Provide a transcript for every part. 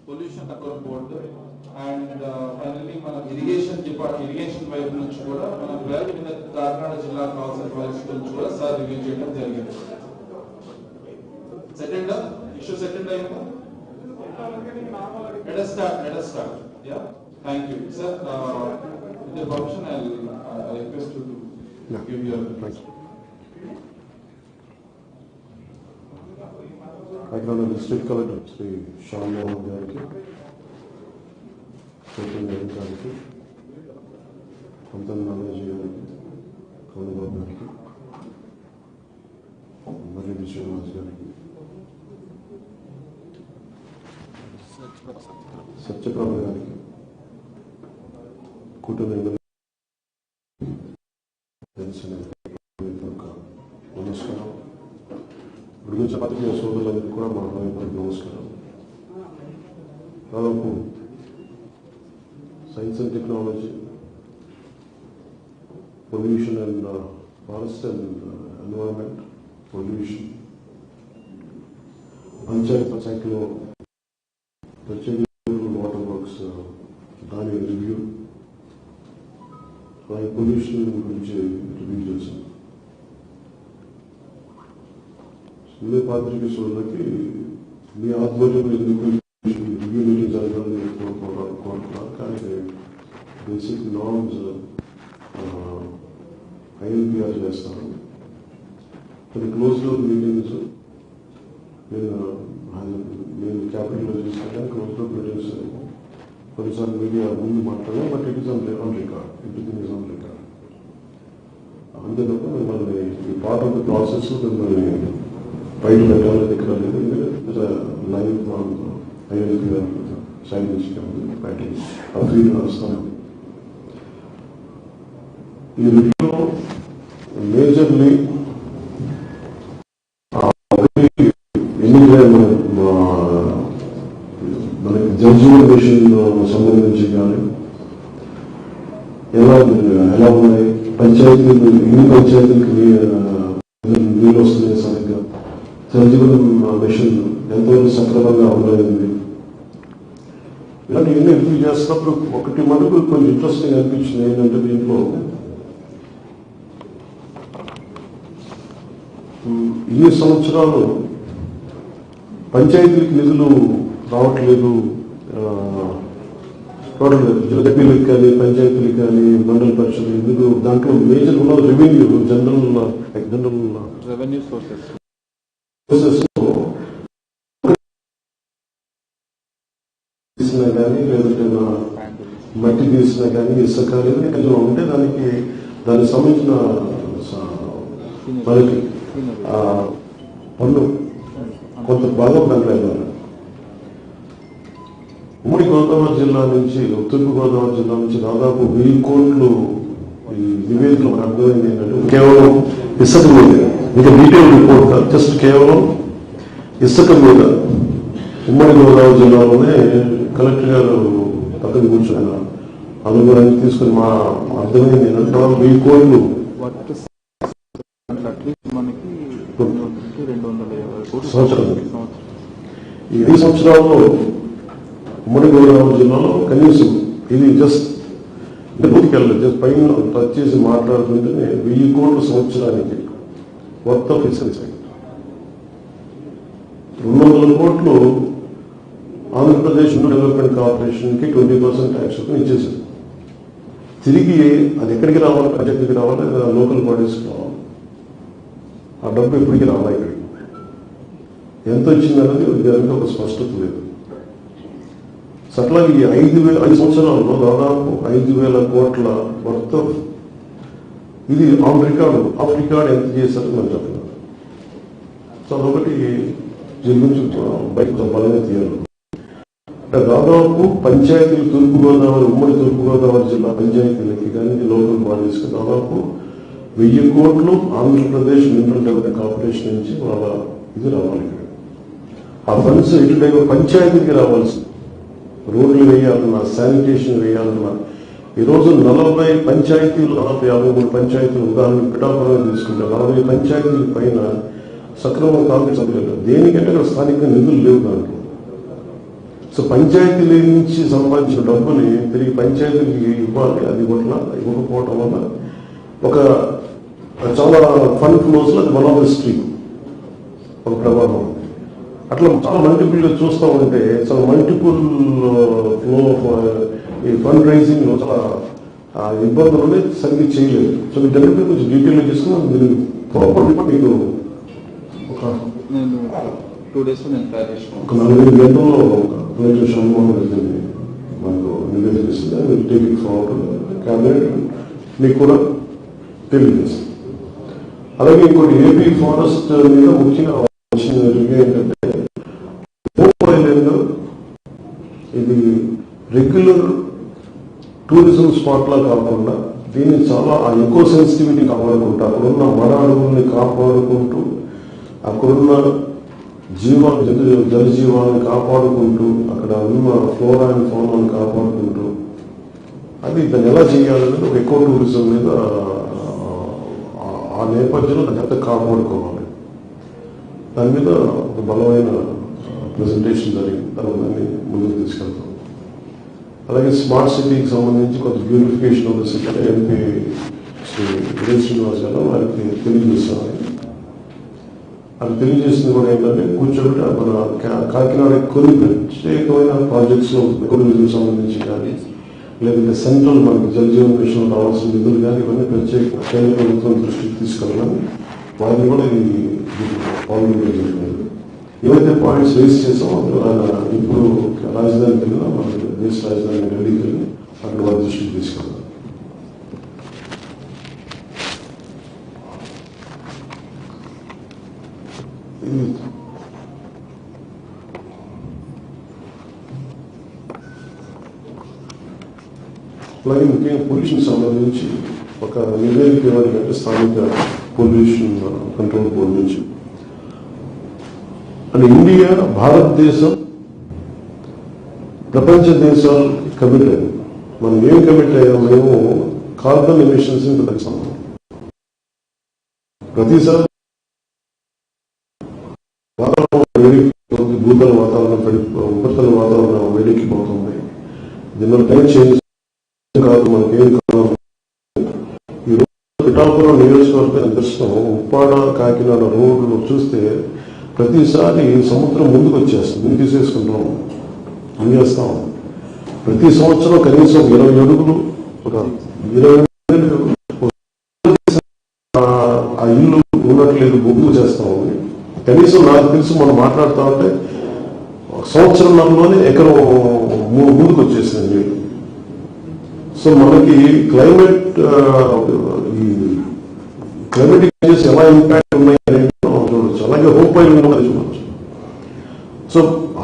Pollution control board and finally మన irrigation వైపు నుంచి కూడా మన వేల మీద కాకినాడ జిల్లా కావాల్సిన ప్రాజెక్ట్స్ గురించి కూడా సార్ రివ్యూ చేయడం జరిగింది. సెటిల్డ్ ఇష్యూ సెటిల్డ్ అయిందా? Let us start. Yeah. Thank you, sir. With your permission, I request you to give your. Thank you. Kakinada District Collector Sri Shyam Mohan Gariki, Superintendent Gariki, Kamtan Nanaji Gariki, Kaunabab Gariki, Murli Vishwanath Gariki, Satyaprabha Gariki, Kutanengal నమస్కారం. విడుదల పాత్రికేయ సోదరులందరికీ కూడా మా హృదయపూర్వక నమస్కారం. దాదాపు science and technology, pollution and forest and environment, pollution, పంచాయతీలో ప్రత్యేక వాటర్ వర్క్స్ దాని రివ్యూ, అలాగే పొల్యూషన్ గురించి రివ్యూ చేశాను. వివిధ పాత్రికేయ సోదరులకి మీ ఆధ్వర్యంలో ఎందుకు రివ్యూ మీటింగ్ జరగాలని కోరుకుంటున్నారు. కానీ బేసిక్ నార్మ్స్ ఐఎల్పిఆర్ చేస్తాను. కొన్ని క్లోజ్ డోర్ మీటింగ్స్ నేను క్యాపిటల్లో చేసుకుంటాను. క్లోజ్ డోర్ మీటింగ్స్ కొన్నిసార్లు మీడియా ముందు మాట్లాడాలి. But it is on record. Everything is on record. అంతే తప్ప మిమ్మల్ని ఈ పార్ట్ ఆఫ్ ద ప్రాసెస్ మిమ్మల్ని బయట పెట్టాలని దగ్గర లేదు. లైవ్ ఐఎల్పిఆర్ సైన్ నుంచి బయట ఫ్రీగా వస్తాను. ఈ రివ్యూలో మేజర్లీ మనకి జలజీవన్ మిషన్ సంబంధించి కానీ ఎలా ఉన్నాయి, పంచాయతీలు ఎన్ని పంచాయతీలకి నీళ్ళు వస్తున్నాయి, సరిగ్గా జలజీవన్ మిషన్ ఎంతవరకు సక్రమంగా అమలైంది, ఇలాంటివన్నీ రివ్యూ చేస్తున్నప్పుడు ఒకటి మనకు కొంచెం ఇంట్రెస్టింగ్ అనిపించింది. ఏంటంటే దీంట్లో ఇన్ని సంవత్సరాలు పంచాయతీలకు నిధులు రావట్లేదు, జడ్పీలకు కానీ పంచాయతీలకు కానీ మండల పరిషత్ నిధులు, దాంట్లో మేజర్ ఉన్న రెవెన్యూ జనరల్ రెవెన్యూ సోర్సెస్ తీసినా కానీ లేదంటే మట్టి తీసినా కానీ ఇసుక ఏదైనా ఉంటే దానికి సంబంధించిన మనకి పన్ను కొంత భాగం దాంట్లో ఉమ్మడి గోదావరి జిల్లా నుంచి, తూర్పు గోదావరి జిల్లా నుంచి దాదాపు 1000 కోట్లు ఈ నివేదికలు మనకు అర్థమైంది ఏంటంటే కేవలం ఇసుక మీద, ఇంకా డీటెయిల్ రిపోర్ట్ కాదు, జస్ట్ కేవలం ఇసుక మీద ఉమ్మడి గోదావరి జిల్లాలోనే కలెక్టర్ గారు పక్కన కూర్చొని అనుభవాన్ని తీసుకుని మా అర్థమైంది ఏంటంటే దాదాపు 1000 కోట్లు సంవత్సరానికి. ఈ 5 సంవత్సరాల్లో ఉమ్మడి గోదావరి జిల్లాలో కనీసం ఇది జస్ట్ బూతికెళ్ళలేదు, జస్ట్ పైన టచ్ చేసి మాట్లాడుతుంటేనే 1000 కోట్ల సంవత్సరానికి వర్త్ ఆఫ్ ఇన్సెన్స్ 200 కోట్లు ఆంధ్రప్రదేశ్ డెవలప్మెంట్ కార్పొరేషన్కి 20% ట్యాక్స్ ఇచ్చేసారు. తిరిగి అది ఎక్కడికి రావాలి, పంచాయతీకి రావాలి, లోకల్ బాడీస్కి రావాలి. ఆ డబ్బు ఎప్పటికీ రావాలి. ఇక్కడికి ఎంత వచ్చిందన్నది దానికి ఒక స్పష్టత లేదు. అట్లా ఈ 5 సంవత్సరాల్లో దాదాపు 5000 కోట్ల వర్త్ ఆఫ్ ఇది ఆన్ రికార్డు, ఆఫ్ రికార్డ్ ఎంత చేశారో మనం చెప్తున్నారు. సో అదొకటి దీని గురించి బయట బలంగా తీయాలి. అంటే దాదాపు పంచాయతీలు ఉమ్మడి తూర్పుగోదావరి జిల్లా పంచాయతీలకి కానీ లోకల్ బాడీస్కి దాదాపు 1000 కోట్లు ఆంధ్రప్రదేశ్ మినరల్ డెవలప్మెంట్ కార్పొరేషన్ నుంచి వాళ్ళ ఇది రావాలి. ఆ ఫండ్స్ ఇటు పంచాయతీకి రావాల్సింది. రోడ్లు వేయాలన్నా, శానిటేషన్ వేయాలన్నా, ఈరోజు 40 పంచాయతీలు, 53 పంచాయతీలు, ఉదాహరణ పిఠాపురం తీసుకుంటే 40 పంచాయతీల పైన సక్రమంగా కాంగ్రెస్ అభ్యర్థులు దేనికంటే స్థానికంగా నిధులు లేవు దాంట్లో. సో పంచాయతీల నుంచి సంపాదించిన డబ్బుని తిరిగి పంచాయతీకి ఇవ్వాలి, అది ఇవ్వకపోవటం వల్ల ఒక చాలా ఫండ్ ఫ్లోస్ లో అది వన్ ఆఫ్ ద స్ట్రీమ్ ఒక ప్రభావం. అట్లా చాలా మల్టిపుల్ గా చూస్తూ ఉంటే చాలా మల్టిపుల్ ఫ్లో ఈ ఫండ్ రైజింగ్ లో చాలా ఇబ్బందులు సరిగ్గా చేయలేదు. సో వీటన్నిటి కొంచెం డీటెయిల్ తీసుకుని మీరు ప్రాపర్ మీకు ఒక 2 days ఒక 4-5 గంటల్లో అనుభవం జరిగింది మనకు నివేదిస్తుంది. టేక్ ఇట్ ఫార్వర్డ్ క్యాబినెట్ మీకు కూడా తెలియజేస్తుంది. అలాగే ఇంకోటి ఏపీ ఫారెస్ట్ మీద ముఖ్యంగా వచ్చిన రివ్యూ ఏంటంటే ఇది రెగ్యులర్ టూరిజం స్పాట్ లా కాకుండా దీన్ని చాలా ఆ ఎకో సెన్సిటివిటీ కాపాడుకుంటూ అక్కడున్న మడ అడవుల్ని కాపాడుకుంటూ అక్కడున్న జలజీవాలను కాపాడుకుంటూ అక్కడ ఉన్న ఫ్లోరా అండ్ ఫౌనాను కాపాడుకుంటూ అది దాన్ని ఎలా చేయాలనేది ఒక ఎకో టూరిజం మీద ఆ నేపథ్యంలో దాన్ని ఎంత కాపాడుకోవాలి దాని మీద ఒక బలమైన ప్రెజెంటేషన్ జరిగింది. దాన్ని ముందుకు తీసుకెళ్తాం. అలాగే స్మార్ట్ సిటీకి సంబంధించి కొంత beautification of the city MP Shri Vijay Srinivas garu వారికి తెలియజేస్తామని అది తెలియజేసింది కూడా ఏంటంటే కూర్చోబెట్టి మన కాకినాడ కొన్ని ప్రత్యేకమైన ప్రాజెక్ట్స్ లో ఎకోటూరిజం సంబంధించి కానీ లేదంటే సెంట్రల్ మనకి జలజీవన్ మిషన్ రావాల్సిన నిధులు కానీ ఇవన్నీ ప్రత్యేక కేంద్ర ప్రభుత్వం దృష్టికి తీసుకెళ్ళాలని వారిని కూడా ఇది పాల్గొనడం జరిగింది. ఏవైతే పాయింట్స్ రేస్ చేసామో అందులో ఆయన ఇప్పుడు రాజధానికి వెళ్ళినా మన దేశ రాజధాని ఢిల్లీకి వెళ్ళి అక్కడ వారి దృష్టికి తీసుకెళ్ళాలి. అలాగే ముఖ్యంగా పొల్యూషన్ సంబంధించి ఒక నివేదిక ఇవ్వాలంటే స్థానిక పొల్యూషన్ కంట్రోల్ బోర్డు నుంచి అంటే ఇండియా భారతదేశం ప్రపంచ దేశాలు కమిట్ అయ్యాయి. మనం ఏం కమిట్ అయ్యాం? మేము కార్బన్ ఎమిషన్స్ ని తగ్గిస్తాము. ప్రతిసారి వాతావరణం వేడిపోతుంది, భూతల వాతావరణం ఉపరితల వాతావరణం వేడెక్కిపోతుంది. దీనివల్ల క్లైమేట్ చేంజ్ కాదు మనకేం కాదు. ఈరోజు పిఠాపురం నియోజకవర్గం దృష్టం ఉప్పాడ కాకినాడ రోడ్లు చూస్తే ప్రతిసారి సముద్రం ముందుకు వచ్చేస్తుంది, ముందు తీసేసుకుంటాం, చేస్తాం. ప్రతి సంవత్సరం కనీసం 20 అడుగులు ఒక 20 ఆ ఇల్లు ఉన్నట్లేదు బొగ్గు చేస్తాం. కనీసం నాకు తెలుసు మనం మాట్లాడుతూ ఉంటే సంవత్సరంలోనే ఎకరం ముందుకు వచ్చేసింది నీళ్ళు. సో మనకి క్లైమేటిక్ చేంజెస్ ఎలా ఇంపాక్ట్ ఉన్నాయి అనేది చూడవచ్చు. అలాగే హోప్ అయి ఉన్నది చూడవచ్చు. సో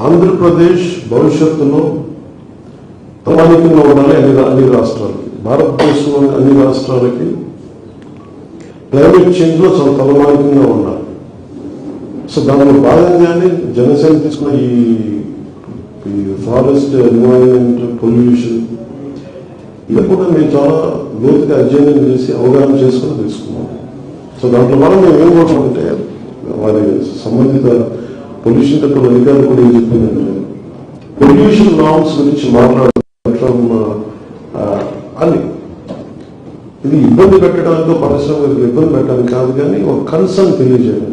ఆంధ్రప్రదేశ్ భవిష్యత్తులో తలమానికంగా ఉండాలి అన్ని రాష్ట్రాలకి. భారతదేశంలో అన్ని రాష్ట్రాలకి క్లైమేట్ చేంజ్ లో చాలా తలమానికంగా ఉండాలి. సో దానిలో భాగంగానే జనసేన తీసుకున్న ఈ ఫారెస్ట్ ఎన్వైరన్మెంట్ పొల్యూషన్ ఇది కూడా మేము చాలా లోతుగా అధ్యయనం చేసి అవగాహన చేసుకుని తెలుసుకున్నాం. సో దాంట్లో వల్ల మేము ఏం కోరుకుంటే వారి సంబంధిత పొల్యూషన్ కంట్రోల్ అధికారులు కూడా ఏం చెప్పిందంటే పొల్యూషన్ నార్మ్స్ గురించి మాట్లాడటం అని ఇది ఇబ్బంది పెట్టడానికి పరిశ్రమలకు ఇబ్బంది పెట్టడానికి కాదు, కానీ ఒక కన్సర్న్ తెలియజేయడం.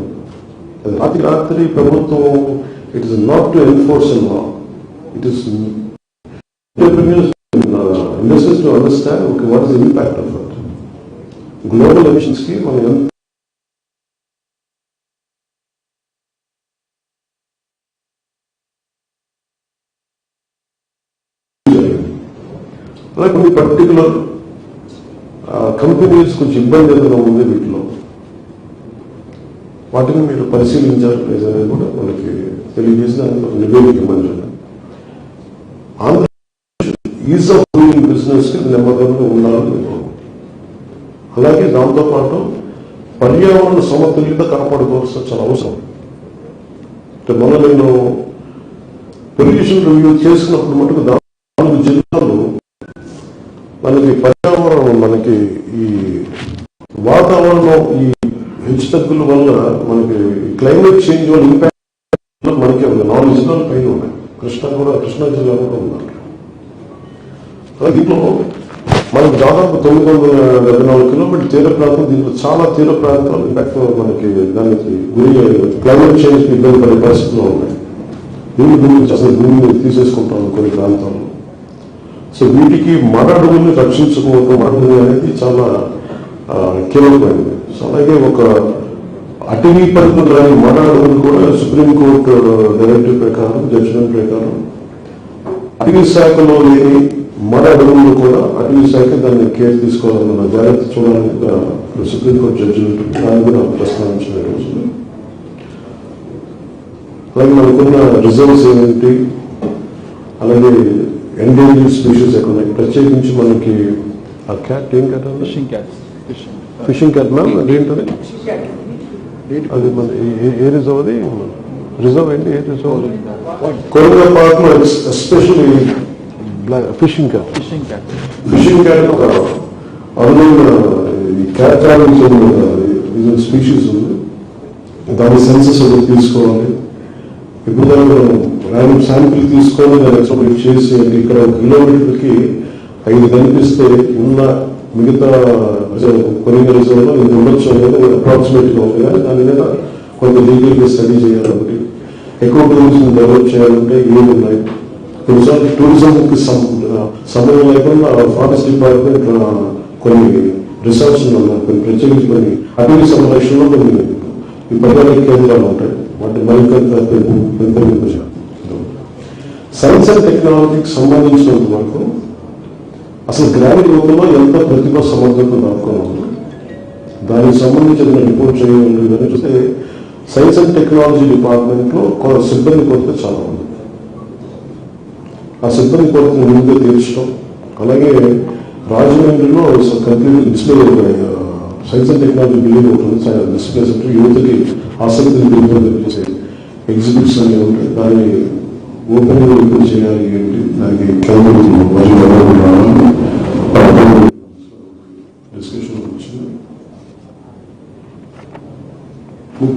రాత్రి ప్రభుత్వం it is not to enforce law, it is investors to understand okay what is the impact of it. Global emissions కి మనం అలాగే కొన్ని పర్టికులర్ కంపెనీస్ కొంచెం ఇబ్బంది ఏదైనా ఉంది వీటిలో వాటిని మీరు పరిశీలించారు అనేది కూడా మనకి తెలియజేసిన నివేదిక మంచిది. ఈజ్ ఆఫ్ డూయింగ్ బిజినెస్ కి నెమ్మదిగా ఉండాలని. అలాగే దాంతోపాటు పర్యావరణ సమతుల్యత కాపాడుకోవాల్సిన చాలా అవసరం. మొన్న నేను పొల్యూషన్ రివ్యూ చేసుకున్నప్పుడు మటుకు 4 జిల్లాలు మనకి పర్యావరణం మనకి ఈ వాతావరణం ఈ హెచ్చుతగ్గుల వల్ల మనకి క్లైమేట్ చేంజ్ వల్ల ఇంపాక్ట్ మనకి 4 జిల్లాలు పైన ఉన్నాయి. కృష్ణా జిల్లా కూడా ఉన్నారు. దీంట్లో మనకు దాదాపు 974 కిలోమీటర్ తీర ప్రాంతం. దీంట్లో చాలా తీర ప్రాంతాలు ఇన్ఫాక్ట్ మనకి దానికి గురి క్లైమేట్ చేంజ్ ఇబ్బంది పడే పరిస్థితుల్లో ఉన్నాయి. భూమి గురించి అసలు భూమిని తీసేసుకుంటాం కొన్ని ప్రాంతాల్లో. సో వీటికి మర అడవుల్ని రక్షించుకోవడం, అడవులు అనేది చాలా కీలకమైనది. సో అలాగే ఒక అటవీ పరిధిలో రాని మర అడవులు కూడా సుప్రీంకోర్టు డైరెక్టివ్ ప్రకారం, జడ్జిమెంట్ ప్రకారం అటవీ శాఖలో లేని మర అడవుల్లో కూడా అటవీ శాఖ దాన్ని కేర్ తీసుకోవాలన్న జాగ్రత్త చూడాలని సుప్రీంకోర్టు జడ్జిమెంట్ దాన్ని కూడా ప్రస్తావించిన రోజులు. అలాగే మనకున్న రిజర్వ్స్ ఏంటి, అలాగే ఎండేంజర్డ్ స్పీషీస్ ఎక్కడ ఉన్నాయి. ప్రత్యేకించి మనకి ఆ క్యాట్ ఏం క్యాట్ ఫిషింగ్ క్యాట్ మ్యామ్ అదేంటది, అది మన ఏ రిజర్వ్, అది రిజర్వ్ ఏంటి, ఏ రిజర్వ్? కొరంగా పార్క్ లో ఎస్పెషల్లీ ఫిషింగ్ క్యాట్ ఒక అరుదైన క్యాట్ స్పీషీస్ ఉంది. దాని సెన్సెస్ అది తీసుకోవాలి. ఇప్పుడు ర్యాండమ్ శాంపిల్ తీసుకొని దాన్ని ఎక్స్పెక్ట్ చేసి ఇక్కడ 1 కిలోమీటర్కి 5 కనిపిస్తే ఉన్న మిగతా కొరింగ రిజర్వ్లో ఇది ఉండొచ్చు అనేది అప్రాక్సిమేట్గా ఉంది. కానీ దాని మీద కొంత డీటెయిల్గా స్టడీ చేయాలి. ఒకటి ఎక్కువ టూరిజం డెవలప్ చేయాలంటే ఏమి ఉన్నాయి. కొన్నిసార్లు టూరిజంకి సమయం లేకుండా ఫారెస్ట్ డిపార్ట్మెంట్ కొన్ని రిసర్చ్ ఉన్నాయి, కొన్ని ప్రత్యేకించి కొన్ని అటవీ సంరక్షణలో కొన్ని ఈ పర్యాటక కేంద్రాలు ఉంటాయి. వాటి మరింత పెంపొందించాలి. సైన్స్ అండ్ టెక్నాలజీకి సంబంధించినంత వరకు అసలు గ్రామీణ యువతలో ఎంత ప్రతిభ సమర్థత దాక్కున్నాము, దానికి సంబంధించిన రిపోర్ట్ చేయాలి. ఇవన్నీ చూస్తే సైన్స్ అండ్ టెక్నాలజీ డిపార్ట్మెంట్లో సిబ్బంది కొరత చాలా ఉంది. ఆ సిబ్బంది కొరతను ముందుగా తీర్చడం, అలాగే రాజమండ్రిలో complete display science and technology building ఉంటుంది. డిస్ప్లే సెంటర్ యువతకి ఆసక్తిని పెంపొందించే ఎగ్జిబిట్స్ అన్నీ ఉంటాయి. దాన్ని ఓపెన్ ఓపెన్ చేయాలి ఏంటి, దానికి డిస్కషన్ వచ్చింది.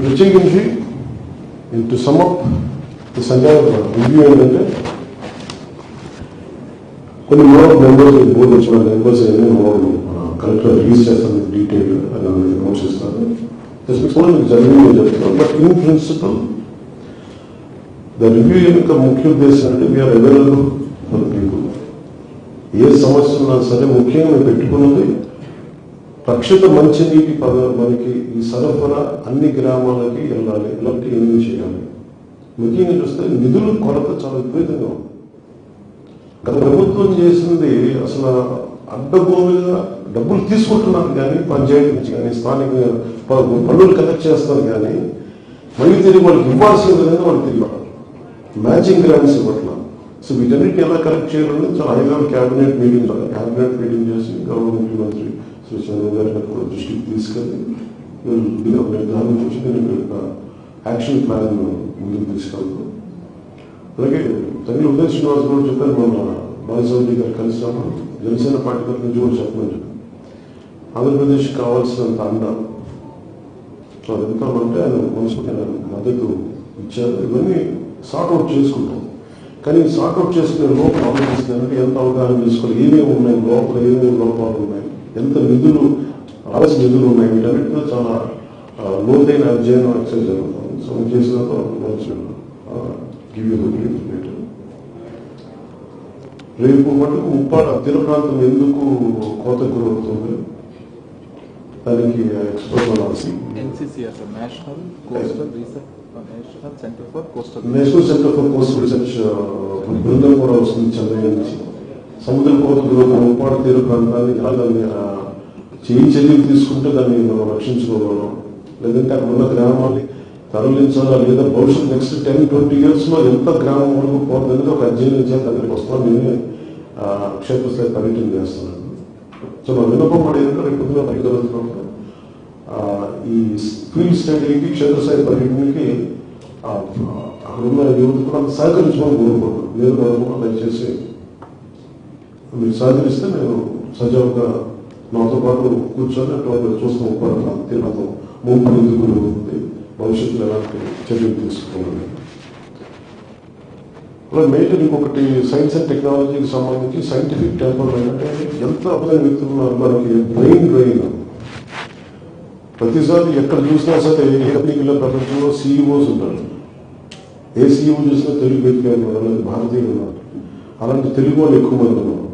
ప్రత్యేకించి to sum up the Sanjay review ఏంటంటే కొన్ని మోర్ మెంబర్స్ బోర్డు వచ్చిన మెంబర్స్ కలెక్టర్ రిలీజ్ చేస్తాను డీటెయిల్ అని అనౌన్స్ చేస్తాను. మీకు జరిగింది చెప్తాను. But in principle the review యొక్క ముఖ్య ఉద్దేశం అంటే వీఆర్ అవైలబుల్ ఫర్ పీపుల్. ఏ సమస్య ఉన్నా సరే ముఖ్యంగా మేము పెట్టుకున్నది రక్షిత మంచినీటి మనకి ఈ సరఫరా అన్ని గ్రామాలకి వెళ్ళాలి. ఇలాంటి ఏమేమి చేయాలి. ముఖ్యంగా చూస్తే నిధుల కొరత చాలా విపరీతంగా ఉంది. గత ప్రభుత్వం చేసింది అసలు అడ్డగోలుగా డబ్బులు తీసుకుంటున్నారు కానీ పంచాయతీ నుంచి కానీ స్థానిక పన్నులు కలెక్ట్ చేస్తారు కానీ మళ్ళీ తిరిగి వాళ్ళకి ఇవ్వాల్సిన విధంగా వాళ్ళు తిరిగి మ్యాచింగ్ గ్రాంట్స్ ఇవ్వట్లా. సో వీటన్నిటిని ఎలా కలెక్ట్ చేయాలని చాలా హైలెవెల్ క్యాబినెట్ మీటింగ్ చేసి గవర్నమెంట్ ముఖ్యమంత్రి శ్రీ చంద్రబాబు గారిని కూడా దృష్టికి తీసుకెళ్ళి దాని నుంచి నేను యాక్షన్ ప్లాన్ ముందుకు తీసుకెళ్తాను. అలాగే తగిన ఉదయ్ శ్రీనివాస్ కూడా చెప్పారు, మన బాలసౌరి గారు కలిసినప్పుడు జనసేన పార్టీ తరఫు నుంచి కూడా చెప్పమని చెప్పారు. ఆంధ్రప్రదేశ్ కావాల్సినంత అండ అదంతామంటే ఆయన మనసుకి మద్దతు ఇచ్చారు. ఇవన్నీ సార్ట్అవుట్ చేసుకుంటాం. కానీ సార్ట్అవుట్ చేసుకునే లోపల ఆలోచిస్తున్నారంటే ఎంత అవగాహన చేసుకోవాలి, ఏమేమి ఉన్నాయి లోపల, ఏమేమి లోపాలు ఉన్నాయి, ఎంత నిధులు ఆలస్య నిధులు ఉన్నాయి, వీటన్నిటిలో చాలా లోతైన అధ్యయనం ఎక్సైజ్ జరుగుతుంది. సో చేసినంత రేపు మటుకు ఉప్పాడ తీర ప్రాంతం ఎందుకు కోత గురవుతుంది దానికి ఎక్స్పర్ట్ అనాల్సి national centre for coastal research బృందం కూడా వస్తుంది చెన్నై నుంచి. సముద్ర కోత గురవుతున్న ఉప్పాడ తీర ప్రాంతాన్ని ఎలా దాన్ని చర్యలు తీసుకుంటే దాన్ని మనం రక్షించుకోగలం, లేదంటే అక్కడ ఉన్న గ్రామాన్ని తరలించాలా, లేదా భవిష్యత్ నెక్స్ట్ 10-20 years లో ఎంత గ్రామం వరకు పోతుందని ఒక అధ్యయనం చేసి అక్కడికి వస్తాను. నేనే క్షేత్రస్థాయి పర్యటన చేస్తున్నాను. సో నా విన్నపం కూడా ఏంటంటే రేపు పరిగెత్తున్నప్పుడు ఈ ఫీల్డ్ స్టడీకి క్షేత్రస్థాయి పర్యటనకి అక్కడ ఉన్న యువత కూడా సహకరించమని కోరుకుంటున్నాను. నేను కూడా దయచేసి మీరు సహకరిస్తే నేను సజావుగా నాతో పాటు కూర్చొని అటు చూస్తాం. తీర్థం ముంపు ఎందుకు భవిష్యత్తులో ఎలాంటి చర్యలు తీసుకున్నాను. మేజర్ ఇంకొకటి సైన్స్ అండ్ టెక్నాలజీకి సంబంధించి సైంటిఫిక్ టెంపర్మెంట్ అంటే ఎంత అర్థమైన వ్యక్తులు ఉన్నారు మనకి. బ్రెయిన్ డ్రైన్ ప్రతిసారి ఎక్కడ చూసినా సరే ఏ కంపెనీలో ప్రపంచంలో సీఈఓస్ ఉంటారు. ఏ సీఈఓ చూసినా తెలుగు వ్యక్తి ఉన్నారు, భారతీయులు ఉన్నారు. అలాంటి తెలుగు వాళ్ళు ఎక్కువ మంది ఉన్నారు.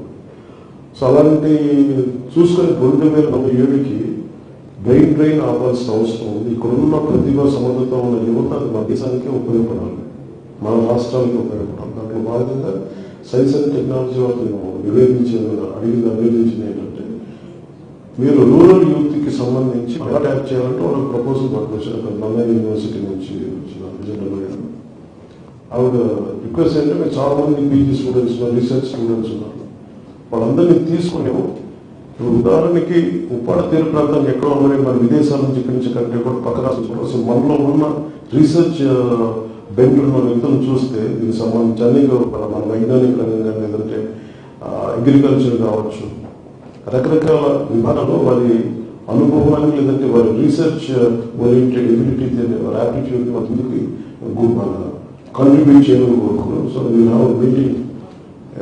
సో అలాంటి చూసుకొని 2047కి బ్రెయిన్ డ్రైన్ ఆపాల్సిన అవసరం ఉంది. ఇక్కడున్న ప్రతిభ సమర్థత ఉన్న యువత మన దేశానికే ఉపయోగపడాలి, మన రాష్ట్రానికి ఉపయోగపడాలి. దాంట్లో భాగంగా సైన్స్ అండ్ టెక్నాలజీ వాళ్ళని అభినందించింది ఏంటంటే మీరు రూరల్ యూత్కి సంబంధించి ఎలా ట్యాప్ చేయాలంటే వాళ్ళకి ప్రపోజల్ పట్టుకొచ్చారు. నందా యూనివర్సిటీ నుంచి వచ్చిన జనరల్ ఆవిడ రిక్వెస్ట్ అంటే మీరు చాలా మంది పీజీ స్టూడెంట్స్ ఉన్నారు, రీసెర్చ్ స్టూడెంట్స్ ఉన్నారు, వాళ్ళందరినీ తీసుకుని ఉదాహరణకి ఉప్పాడ తీర ప్రాంతానికి ఎక్కడో ఉన్నాయి మన విదేశాల నుంచి ఇక్కడి నుంచి కంటే కూడా పక్క రాష్ట్రం. అసలు మనలో ఉన్న రీసెర్చ్ బెంగళూరు ఉన్న వ్యక్తులను చూస్తే దీనికి సంబంధించి అన్ని మన వైజ్ఞానిక రంగంగా లేదంటే అగ్రికల్చర్ కావచ్చు, రకరకాల విధానాల్లో వారి అనుభవాన్ని లేదంటే వారి రీసెర్చ్ ఓరియంటెడ్ ఎబిలిటీ వారి యాప్టిట్యూడ్ ముందుకి కంట్రిబ్యూట్ చేయాలని కోరుకున్నాం. So we have meeting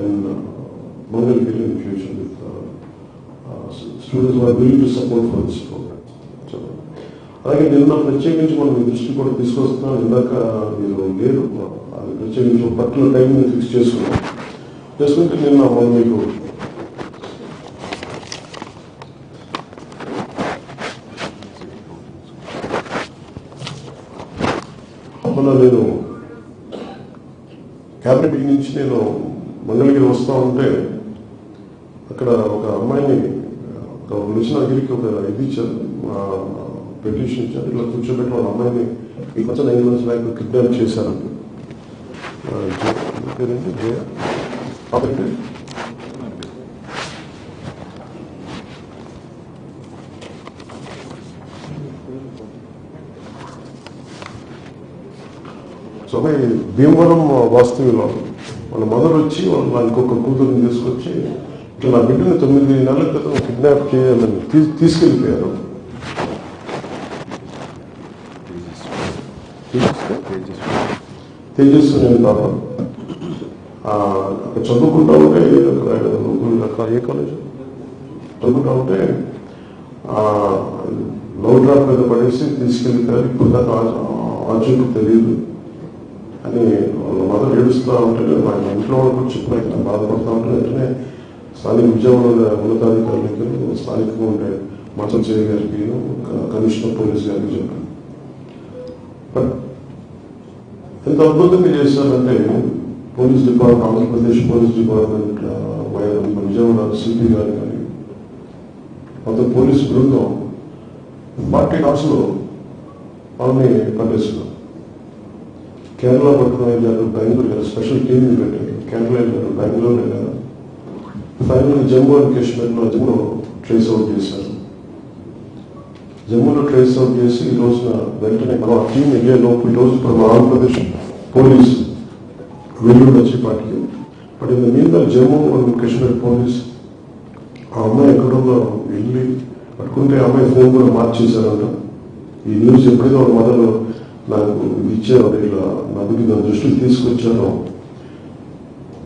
and Mangalagiri in future with students are willing to support for this programme. So అలాగే నిన్న ప్రత్యేకించి మనం మీ దృష్టి కూడా తీసుకొస్తున్నాం. ఇందాక మీరు లేరు, అది ప్రత్యేకించి ఒక పర్టికులర్ టైం ఫిక్స్ చేసుకుంటే నిన్న మనం మీకు నేను క్యాబినెట్ మీటింగ్ నుంచి నేను మంగళగిరి వస్తూ ఉంటే అక్కడ ఒక అమ్మాయిని వచ్చిన దగ్గరికి ఒక ఇది ఇచ్చారు, పెటిషన్ ఇచ్చారు. ఇట్లా కూర్చోబెట్టి వాళ్ళ అమ్మాయిని ఈ కొంచెం 9 months బ్యాక్ కిడ్నాప్ చేశారంట. పేరేంటి జయ సో భీమవరం వాస్తవ్యులు వాళ్ళ మదర్ వచ్చి వాళ్ళ ఇంకొక కూతురుని తీసుకొచ్చి ఇట్లా నా బిడ్డని 9 నెలల క్రితం కిడ్నాప్ చేయాలని తీసుకెళ్ళిపోయారు. తేజస్సు నేను కాదు అక్కడ చదువుకుంటా ఉంటే అక్కడ ఏ కాలేజ్ చదువుకుంటా ఉంటే లవ్ డ్రాప్ మీద పడేసి తీసుకెళ్ళిపోయారు. ఇప్పుడు దాకా ఆచూకు తెలియదు అని వాళ్ళ మదర్ ఏడుస్తూ ఉంటే మా ఇంట్లో వాళ్ళు కూడా చెప్పిన బాధపడుతూ ఉంటే వెంటనే స్థానిక విజయవాడ ఉన్నతాధికారులకి స్థానికంగా ఉండే మాచం చేయ గారికి కమిషనర్ పోలీస్ గారికి చెప్పాను. బట్ ఎంత అద్భుతంగా చేశారంటే police department, Andhra Pradesh police department Vijayawada CP గారు కానీ మొత్తం పోలీసు బృందం 40 hours వాళ్ళని పట్టేస్తున్నారు. కేరళ పట్టుకుని వెళ్ళారు, బెంగళూరు వెళ్ళారు, స్పెషల్ టీమ్ని పెట్టారు. కేరళ వెళ్ళారు, బెంగళూరు వెళ్ళారు. ఫైనల్ జమ్మూ అండ్ కాశ్మీర్లో జమ్మూ ట్రేస్ అవుట్ చేశారు. జమ్మూలో ట్రేస్ అవుట్ చేసి ఈ రోజున వెంటనే ఆ టీం వెళ్ళే లోపు ఈ రోజు ఇప్పుడు ఆంధ్రప్రదేశ్ పోలీసు వెల్లూరు వచ్చి పాటికి but in the mean Jammu and Kashmir police ఆ అమ్మాయి ఎక్కడుందో వెళ్ళి పట్టుకుంటే అమ్మాయి ఫోన్ కూడా మార్చేశారంట. ఈ న్యూస్ ఎప్పుడైతే వాళ్ళ మదర్ నాకు ఇచ్చారు, ఇలా నదికి నా దృష్టికి తీసుకొచ్చాను,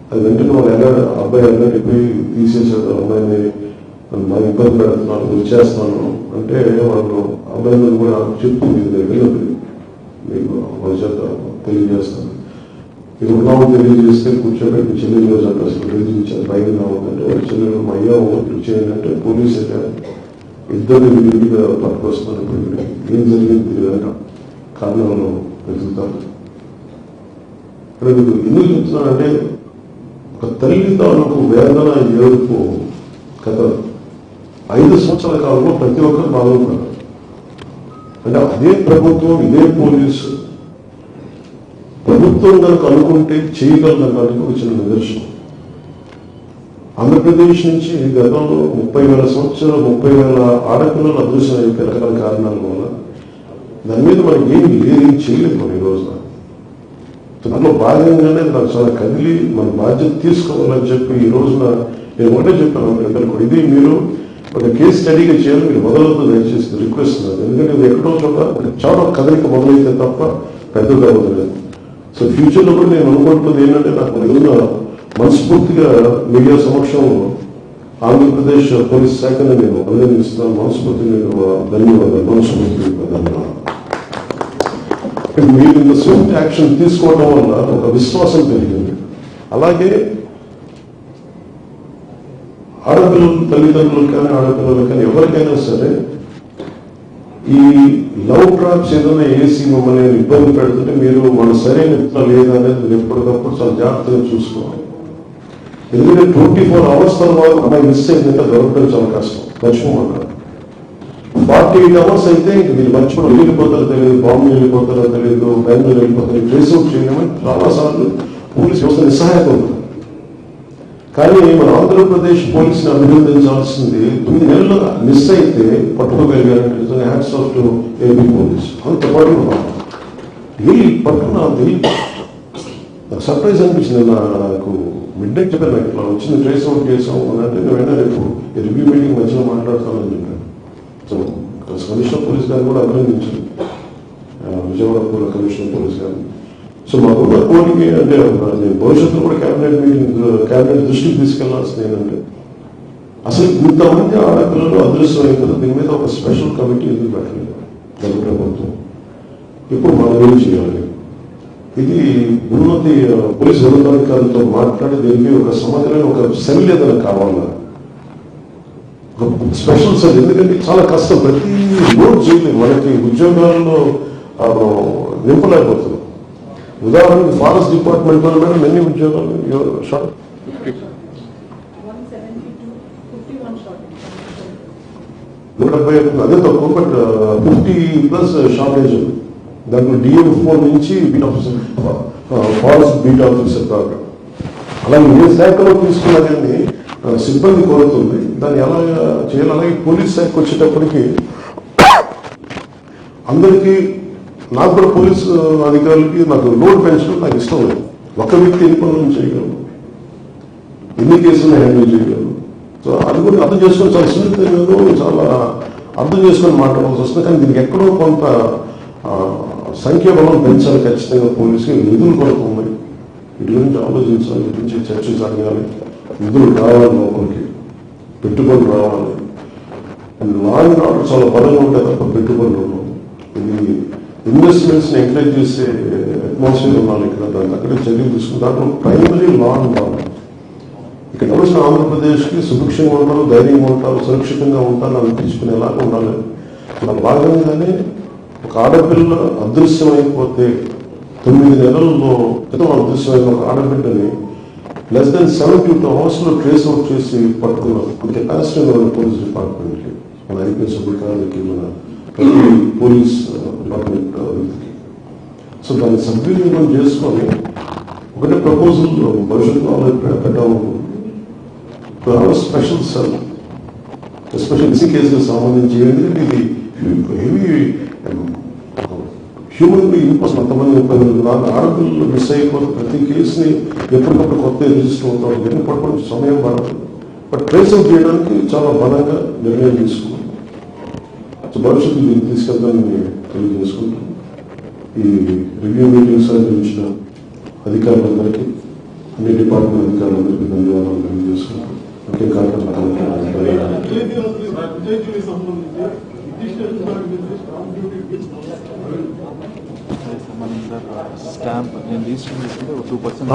అది వెంటనే వాళ్ళు అబ్బాయి అన్నట్టు పోయి తీసేసాడు. అమ్మాయిని మరి ఇబ్బంది పెడుతున్నాను, వచ్చేస్తాను అంటే వాళ్ళు అబ్బాయిని కూడా చెప్పు మీరు వెళ్ళదు మీకు వాళ్ళ చేత తెలియజేస్తాను. మీరు ఉన్నామో తెలియజేస్తే కూర్చోబెట్టి చెల్లెలు రోజు అంటే అసలు తెలియజేశారు బయట రావద్దంటే వాళ్ళ చెల్లెలు మా అయ్యా చేయండి అంటే పోలీసు అయితే ఇద్దరు విడిగా పట్టుకొస్తున్నారు. ఏం జరిగింది తెలియదు కారణంలో వెతుకుతారు. ఇక్కడ మీకు ఎందుకు చెప్తున్నానంటే ఒక తల్లి తాలూకు వేదన ఏడుపు గత 5 సంవత్సరాల కాలంలో ప్రతి ఒక్కరు బాధపడ్డారు. అంటే అదే ప్రభుత్వం, ఇదే పోలీసు ప్రభుత్వం కనుక అనుకుంటే చేయగలడానికి ఒక చిన్న నిదర్శనం. ఆంధ్రప్రదేశ్ నుంచి గతంలో 30,000 సంవత్సరాలు 30,000 ఆడపిల్లలు అదృశ్యం అయిపోయి రకరకాల కారణాల వల్ల దాని మీద మనకి ఏం చేయలేదు. ఈ రోజున దానిలో భాగంగానే నాకు చాలా కదిలి మన బాధ్యత తీసుకోవాలని చెప్పి ఈ రోజున నేను ఒకటే చెప్పాను అందరికీ, ఇది మీరు ఒక కేసు స్టడీగా చేయాలి, మీరు మొదలవుతుంది దయచేసి రిక్వెస్ట్. ఎందుకంటే ఇది ఎక్కడో చోట చాలా కదలిక మొదలైతే తప్ప పెద్దగా వదలేదు. సో ఫ్యూచర్లో కూడా నేను అనుకుంటున్నది ఏంటంటే నాకు ఏదైనా మనస్ఫూర్తిగా మీడియా సమక్షంలో ఆంధ్రప్రదేశ్ పోలీస్ శాఖను నేను అభినందిస్తున్నాను. మనస్ఫూర్తిగా ధన్యవాదాలు. మనస్ఫూర్తిగా ధన్యవాదాలు. మీరు ఇంత స్విఫ్ట్ యాక్షన్ తీసుకోవడం వల్ల ఒక విశ్వాసం పెరిగింది. అలాగే ఆడపిల్లలు తల్లిదండ్రులు కానీ ఆడపిల్లలు కానీ ఎవరికైనా సరే ఈ లవ్ ట్రాప్స్ ఏదైనా వేసి మమ్మల్ని ఇబ్బంది పెడుతుంటే మీరు మన సరైన లేదా అనేది మీరు ఎప్పటికప్పుడు చాలా జాగ్రత్తగా చూసుకోవాలి. ఎందుకంటే 24 hours తర్వాత అమ్మాయి మిస్ అయిందంటే దొరకడం చాలా కష్టం. మర్చిపోమంటారు. 48 hours అయితే మీరు మర్చిపోవడం వెళ్ళిపోతారో తెలియదు, బాంబే వెళ్ళిపోతారో తెలియదు, బెంగళూరు వెళ్ళిపోతారు, ట్రేస్ అవుట్ చేయలేమని చాలాసార్లు పోలీస్ వ్యవస్థ నిస్సహాయత ఉంటుంది. కానీ మన ఆంధ్రప్రదేశ్ పోలీసుని అభినందించాల్సింది 9 నెలలు మిస్ అయితే పట్టుకోగలిగారంటే hats off to AP police. అంత వెళ్ళి పట్టుకున్నది నాకు సర్ప్రైజ్ అనిపించింది. నాకు మిడ్ నైట్ చెప్పాను, నాకు ఇట్లా వచ్చింది, ట్రేస్ అవుట్ చేసాం అంటే నేను వెంటనే రేపు రివ్యూ మీటింగ్ మధ్యలో మాట్లాడతానని చెప్పాను. సో కమిషనర్ పోలీస్ గారు కూడా అభినందించారు, విజయవాడ కమిషనర్ పోలీస్ గారు. సో మాకున్న కోరిక అంటే నేను భవిష్యత్తులో కూడా క్యాబినెట్ దృష్టికి తీసుకెళ్లాల్సింది ఏంటంటే అసలు ఇంతమంది ఆడపిల్లలు అదృశ్యమైన కదా, దీని మీద ఒక స్పెషల్ కమిటీ ఎందుకు పెట్టలేదు గత ప్రభుత్వం? ఇప్పుడు మనం ఏం చేయాలి? ఇది ఉన్నతి పోలీసు ఉన్నతాధికారులతో మాట్లాడి దీనికి ఒక సమగ్రమైన ఒక సెల్ ఏదైనా కావాలా, ఒక స్పెషల్ సెల్. ఎందుకంటే చాలా కష్టం, ప్రతి రోజు చేయలేదు, మనకి ఉద్యోగాల్లో నింపలేకపోతున్నాం. ఉదాహరణకి ఫారెస్ట్ డిపార్ట్మెంట్ లో మేడం ఎన్ని ఉద్యోగాలు షార్ట్? 170 అదే తక్కువ, బట్ 50+ షార్టేజ్. దాంట్లో DF4 నుంచి beat officer, forest beat officer దాకా. అలాగే ఏ శాఖలో తీసుకున్నా కానీ సిబ్బంది కోరుతుంది, దాన్ని ఎలా చేయాలి. అలాగే పోలీస్ శాఖకు వచ్చేటప్పటికి అందరికీ, నాకు కూడా పోలీసు అధికారులకి నాకు లోడ్ పెంచడం నాకు ఇష్టం లేదు. ఒక వ్యక్తి ఎన్ని పనులు చేయగలరు, ఎన్ని కేసులు హ్యాండిల్ చేయగలరు. సో అది కూడా అర్థం చేసుకొని చాలా సున్నితంగా చాలా అర్థం చేసుకొని మాట్లాడాల్సి వస్తుంది. కానీ దీనికి ఎక్కడో కొంత సంఖ్యాబలం పెంచాలి ఖచ్చితంగా. పోలీసుకి నిధులు కొరకు ఉన్నాయి, వీటి గురించి ఆలోచించాలి, వీటి గురించి చర్చ జరగాలి. నిధులు రావాలి, లోపలికి పెట్టుబడులు రావాలి. లా అండ్ ఆర్డర్ చాలా బలంగా ఉంటాయి తప్ప పెట్టుబడులు ఉండవు. ఇది ఇన్వెస్ట్మెంట్స్ ని ఎంకరేజ్ చేసే అట్మాస్ఫియర్ ఉండాలి ఇక్కడ. దాని అక్కడే చర్యలు తీసుకుని దాంట్లో ప్రైమరీ లా ఉండాలి. ఇక్కడ వచ్చిన ఆంధ్రప్రదేశ్కి సుభిక్షంగా ఉంటారు, ధైర్యంగా ఉంటారు, సురక్షితంగా ఉంటారు అనిపించుకునేలాగా ఉండాలి. మన భాగంగానే ఒక ఆడపిల్ల అదృశ్యమైపోతే 9 నెలల్లో క్రితం అదృశ్యమైన ఒక ఆడబిడ్డని less than 72 hours లో ట్రేస్ అవుట్ చేసి పట్టుకున్నాం. కెపాసిటీ ఉన్న పోలీస్ డిపార్ట్మెంట్కి, మన ఐపీఎస్ అధికారులకి, మన ప్రతి పోలీస్ డిపార్ట్మెంట్ వ్యక్తికి. సో దాన్ని సద్వినియోగం చేసుకొని ఒకటే ప్రపోజల్ భవిష్యత్తులో పెట్టాలనుకుంటున్నాం. స్పెషల్ సెల్ ఎస్పెషల్ ఇసి కేసులకు సంబంధించి, ఎందుకంటే ఇది హెవీ హ్యూమన్ ఇంపాస్. కొంతమంది ఆడపిల్లలు మిస్ అయిపోతే ప్రతి కేసుని ఎప్పటికప్పుడు కొత్త రిజిస్టర్ అవుతాం, ఎన్ని పట్టుకోవడం సమయం పడుతుంది. బట్ ట్రేస్ అవుట్ చేయడానికి చాలా బలంగా నిర్ణయం తీసుకున్నాం. సో భవిష్యత్తు దీన్ని తీసుకెళ్తానని తెలియజేసుకుంటాం. ఈ రివ్యూ మీటింగ్స్ నిర్వహించిన అధికారులందరికీ, అన్ని డిపార్ట్మెంట్ అధికారులందరికీ ధన్యవాదాలు తెలియజేసుకుంటాం. ముఖ్య కార్యక్రమం స్టాంప్ నేను రిజిస్టర్ చేసుకుంటే 2%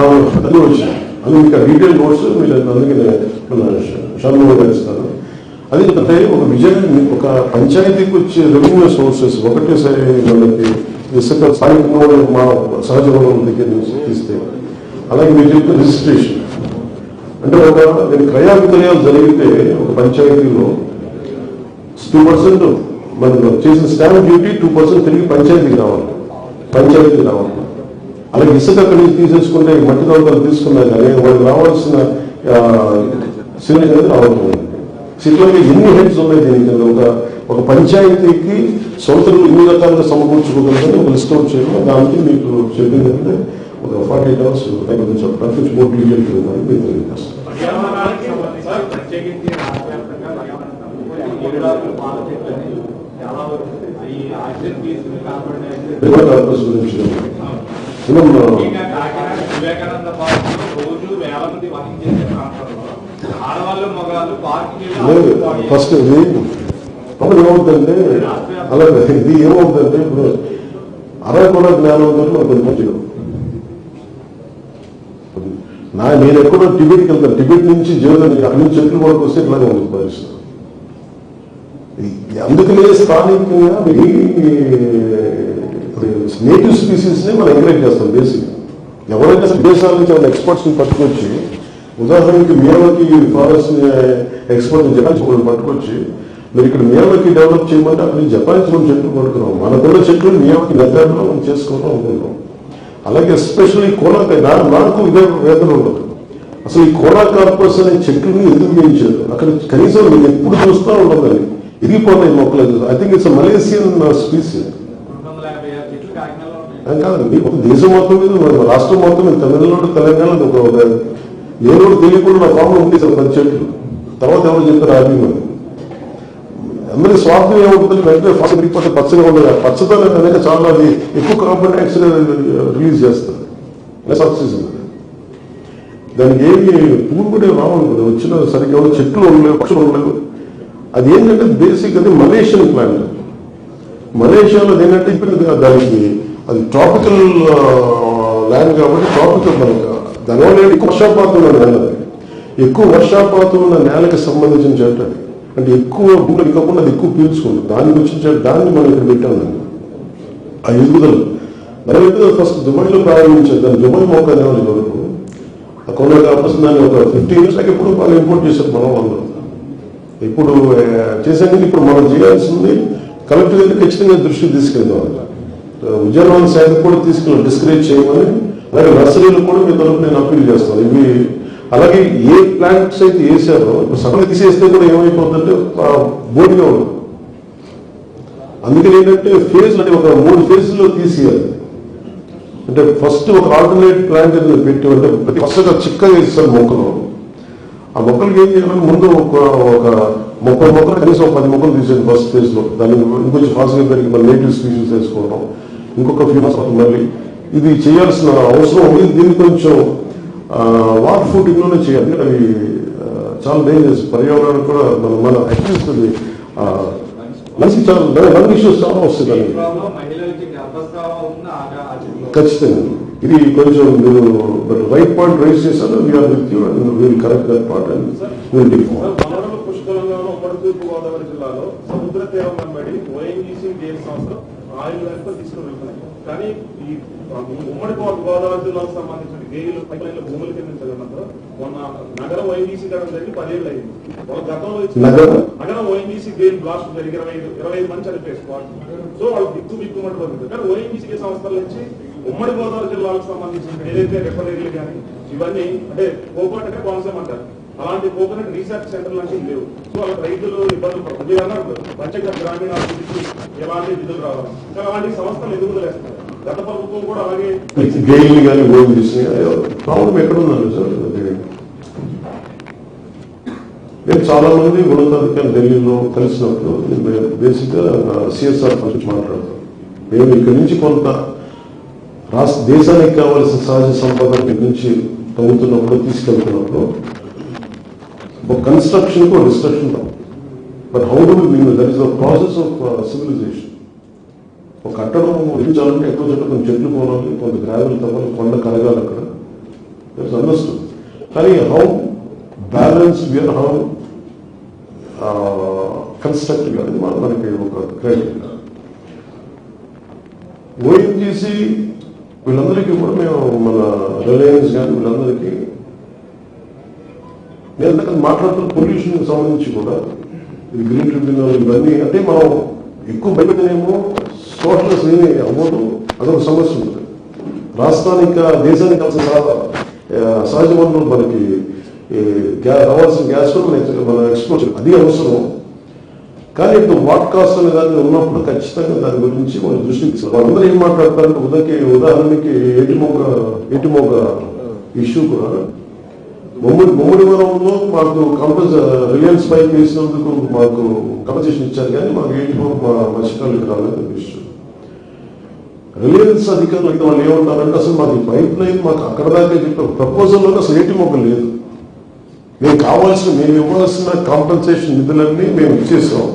అది వచ్చాయి. అది ఇంకా డీటెయిల్ నోట్స్ మీరు అందుకే షార్ట్ ఇస్తారు. అది అంటే ఒక విజయాన్ని ఒక పంచాయతీకి వచ్చే రెవెన్యూ సోర్సెస్ ఒకటేసారి మనకి ఇసుక స్థానికంగా మా సహజ వనరుల దగ్గర నుంచి తీస్తే, అలాగే మీరు చెప్పిన రిజిస్ట్రేషన్ అంటే ఒక క్రయ విక్రయాలు జరిగితే ఒక పంచాయతీలో 2% మనం చేసిన స్టాంప్ డ్యూటీ 2% తిరిగి పంచాయతీకి రావాలి. అలాగే ఇసుక అక్కడి నుంచి తీసేసుకుంటే మట్టి దొంగలు తీసుకున్నా కానీ వాళ్ళకి రావాల్సిన సిగ్నేచర్ రావాలి. ఇట్లాగే ఎన్ని హెడ్స్ ఉన్నాయి దీనికి? ఒక పంచాయతీకి సొంతలు ఇన్ని రకాలుగా సమకూర్చుకోగలదని ఒక లిస్ట్ అవుట్ చేయడం. దానికి మీకు చెప్పింది అంటే ఒక 48 hours చెప్పడానికి మోర్ డీటెయిల్ మీకు తెలియజేస్తాను. కార్పొరేషన్ గురించి వివేకానంద పార్క్ రోజు వేల మంది వాకింగ్ చేసే ప్రాంతంలో ఆడవాళ్ళు మగవాళ్ళు పార్క్ ఫస్ట్ అప్పుడు ఏమవుతుందంటే అలాగే ఇది ఏమవుతుందంటే ఇప్పుడు అరకొర జ్ఞానంతో మనకు కొంచెం మంచిగా నేను ఎక్కడో టిబెట్కి వెళ్తాను, టిబెట్ నుంచి జీవనం అక్కడి నుంచి చెట్లు వరకు వస్తే ఇట్లాగే ఉంది పరిస్థితి. అందుకనే స్థానికంగా నేటివ్ స్పీసీస్ ని మనం ఎంకరేజ్ చేస్తాం. బేసిక్ ఎవరైతే అసలు దేశాల నుంచి ఏమైనా ఎక్స్పర్ట్స్ ని పట్టుకొచ్చి, ఉదాహరణకి మేమకి ఫారెస్ట్ ఎక్స్పర్ట్ జపాన్ పట్టుకొచ్చి మీరు ఇక్కడ మేమకి డెవలప్ చేయమంటే అక్కడ జపాన్ నుంచి చెట్లు పట్టుకున్నాం. మనకున్న చెట్లు మేమకి మెథడ్లో మనం చేసుకోవడం అనుకుంటాం. అలాగే ఎస్పెషల్లీ కోలాకాయ నాకు ఇదే వేదన ఉండదు. అసలు ఈ కోలా కార్పస్ అనే చెట్లుని ఎందుకు పెంచారు? అక్కడ కనీసం మీరు ఎప్పుడు చూస్తూ ఉండదని ఇరిగిపోతాయి మొక్కలు. ఐ థింక్ ఇట్స్ మలేసియన్ స్పీసీ కాదండి. ఒక దేశం మొత్తం మీద రాష్ట్రం మొత్తం మీద తమిళనాడు తెలంగాణ నేను తెలియకుండా నా ఫామ్లో ఉంది సార్ 10 చెట్లు. తర్వాత ఎవరు చెప్పారు ఆర్మీ అందరి స్వార్థం ఏముంటుంది, వెంటనే ఫస్ట్ పెరిగిపోతే పచ్చగా ఉండదు. పచ్చదనం అనేది చాలా అది ఎక్కువ కార్బన్ డైఆక్సైడ్ రిలీజ్ చేస్తారు. ఆక్సిజన్ దానికి ఏమి పూలు కూడా రావాలి కదా, వచ్చిన సరిగ్గా చెట్లు ఉండలేవు, పక్షులు ఉండలేవు. అది ఏంటంటే బేసిక్ అది మలేషియన్ ప్లాంట్. మలేషియాలో ఏంటంటే ఇప్పుడు దానికి అది ట్రాపికల్ ల్యాండ్ కాబట్టి ట్రాపికల్ మనకు దానివల్ల ఎక్కువ వర్షాపాతం ఉన్న నేల, ఎక్కువ వర్షాపాతం ఉన్న నేలకి సంబంధించిన చెట్టు. అంటే ఎక్కువ భూములు కాకుండా అది ఎక్కువ పీల్చుకుంటుంది. దానికి వచ్చిన దాన్ని మనం ఇక్కడ పెట్టామండి. ఆ ఎదుగుదల దాని ఫస్ట్ దుబాయ్లో ప్రారంభించారు. దాన్ని దుబాయ్ మొక్క అనేవాళ్ళు వరకు ఆ కొన్న కాపస్ దాన్ని ఒక 15 years లాగా ఎప్పుడు వాళ్ళు ఇంపోర్ట్ చేశారు మన వాళ్ళు. ఇప్పుడు చేసాక ఇప్పుడు మనం చేయాల్సింది కలెక్టర్ గారికి ఖచ్చితంగా దృష్టి తీసుకెళ్దాం. ఉద్యానవన శాఖ కూడా తీసుకెళ్ళి డిస్కరేజ్ చేయమని, అలాగే నర్సరీలు కూడా మీ తరఫు నేను అప్పీల్ చేస్తాను. ఇవి అలాగే ఏ ప్లాంట్స్ అయితే వేసారో ఇప్పుడు సడన్గా తీసేస్తే కూడా ఏమైపోతుందంటే బోర్డుగా ఉండదు. అందుకని ఏంటంటే ఫేజ్ అంటే ఒక 3 phases లో తీసేయాలి. అంటే ఫస్ట్ ఒక ఆల్టర్నేట్ ప్లాంట్ అనేది పెట్టి, అంటే ప్రతి ఫస్ట్ చిక్కగా వేస్తారు మొక్కలు. ఆ మొక్కలకి ఏం చేయాలని ముందు ఒక 30 మొక్కలు కనీసం 10 మొక్కలు తీసేది ఫస్ట్ ఫేజ్ లో. దాన్ని ఇంకొంచెం ఫాస్ట్గా పెరిగి మన నేటివ్ స్పీషీస్ వేసుకోవడం, ఇంకొక ఫ్యూ మంత్స్ మళ్ళీ ఇది చేయాల్సిన అవసరం ఉంది. దీన్ని కొంచెం వాటర్ ఫుటింగ్ లోనే చేయాలి. అవి చాలా డేంజరస్, పర్యావరణం కూడా మన అట్లీస్ట్ మనిషి చాలా లంగ్ ఇష్యూస్ చాలా వస్తుంది. ఖచ్చితంగా ఇది కొంచెం మీరు రైట్ పాయింట్ రైజ్ చేశారు. We are with you and will correct that part and will default. పుష్కలంగాను ఉమ్మడి తూర్పు గోదావరి జిల్లాలో సముద్ర తీరం వెంబడి ఓఎన్జీసీ గేర్ సంస్థ ఆయిల్ వెంట తీసుకుని వెళ్తున్నాయి. కానీ ఈ ఉమ్మడి గోదావరి జిల్లాకు సంబంధించిన గేయులు పైపులైన్ల భూముల కింద మొన్న నగర ఓఎన్జీసీ గడం జరిగి 10 ఏళ్ళు అయింది. వాళ్ళ గతంలో నగర ఓఎన్జీసీ గేల్ బ్లాస్ట్ జరిగి 25 మంది చనిపోయారు. సో వాళ్ళు దిక్కుమంటూ పడుతుంది. కానీ ఓఎన్జీసీ సంస్థల నుంచి ఉమ్మడి గోదావరి జిల్లాలకు సంబంధించిన ఏదైతే రిఫైనరీలు కానీ ఇవన్నీ అంటే కోకోనట్ అంటే కోనసీమ అంటారు, అలాంటి కోకోనట్ రీసెర్చ్ సెంటర్ లాంటివి లేవు. సో వాళ్ళ రైతులు ఇబ్బందులు పడుతుంది. మీరు అన్నారు పంచగత గ్రామీణ అభివృద్ధికి ఎలాంటి నిధులు రావాలి, కానీ అలాంటి సంస్థలు ఎదుగుదలేస్తారు. గత ప్రభుత్వం కూడా అలాగే గెయిల్ కానీ గోల్ చేసి ప్రాబ్లం ఎక్కడ ఉందండి సార్? నేను చాలా మంది ఉన్నతాధికారులు ఢిల్లీలో కలిసినప్పుడు బేసిక్ గా సిఎస్ఆర్ గురించి మాట్లాడతాం. మేము ఇక్కడి నుంచి కొంత దేశానికి కావాల్సిన సహజ సంపద నుంచి తగ్గుతున్నప్పుడు తీసుకెళ్తున్నప్పుడు ఒక కన్స్ట్రక్షన్ కు destruction but how do we win that is the process of civilization. ఒక కట్టడం నిర్మించాలంటే ఎక్కువ కొంచెం చెట్లు పోవాలి, కొంత గ్రావెల్ తవ్వాలి, కొండ కరగాలి, అక్కడ అండర్స్టూడ్. కానీ how balance we are, how constructive అనేది మనకి ఒక క్రైటీరియా. ఓఎన్జీసీ వీళ్ళందరికీ కూడా మేము మన రిలయన్స్ కానీ వీళ్ళందరికీ నేను మాట్లాడుతున్న పొల్యూషన్ సంబంధించి కూడా ఇది గ్రీన్ ట్రిబ్యునల్ ఇవన్నీ అంటే మనం ఎక్కువ భయపడినేమో సోషల్స్ ఏమి అవ్వదు, అదొక సమస్య ఉంటుంది. రాష్ట్రానికి దేశానికి కావాల్సిన సహజ వనరులు మనకి రావాల్సిన గ్యాస్ మన ఎక్స్పోర్ట్ అది అవసరం. కానీ ఇప్పుడు వాట్ కాస్ట్ అనే దాన్ని ఉన్నప్పుడు ఖచ్చితంగా దాని గురించి మనం దృష్టి తీసుకోవాలి. వాళ్ళందరూ ఏం మాట్లాడతారంటే ఉదాహరణకి ఏటిమోగ ఇష్యూ కూడా ముమ్మడివరంలో మాకు రిలయన్స్ పైప్ వేసినందుకు మాకు కంపన్సేషన్ ఇచ్చారు, కానీ మాకు ఏటిమోగ మా మత్స్యకారులకు రాలేదు ఇష్యూ. రిలయన్స్ అధికారులు అయితే వాళ్ళు ఏమంటారంటే అసలు మాకు ఈ పైప్ లైన్ మాకు అక్కడ దాకా చెప్పారు, ప్రపోజల్లో అసలు ఏటి మొక్క లేదు, మేము ఇవ్వాల్సిన కాంపెన్సేషన్ నిధులన్నీ మేము ఇచ్చేసాం,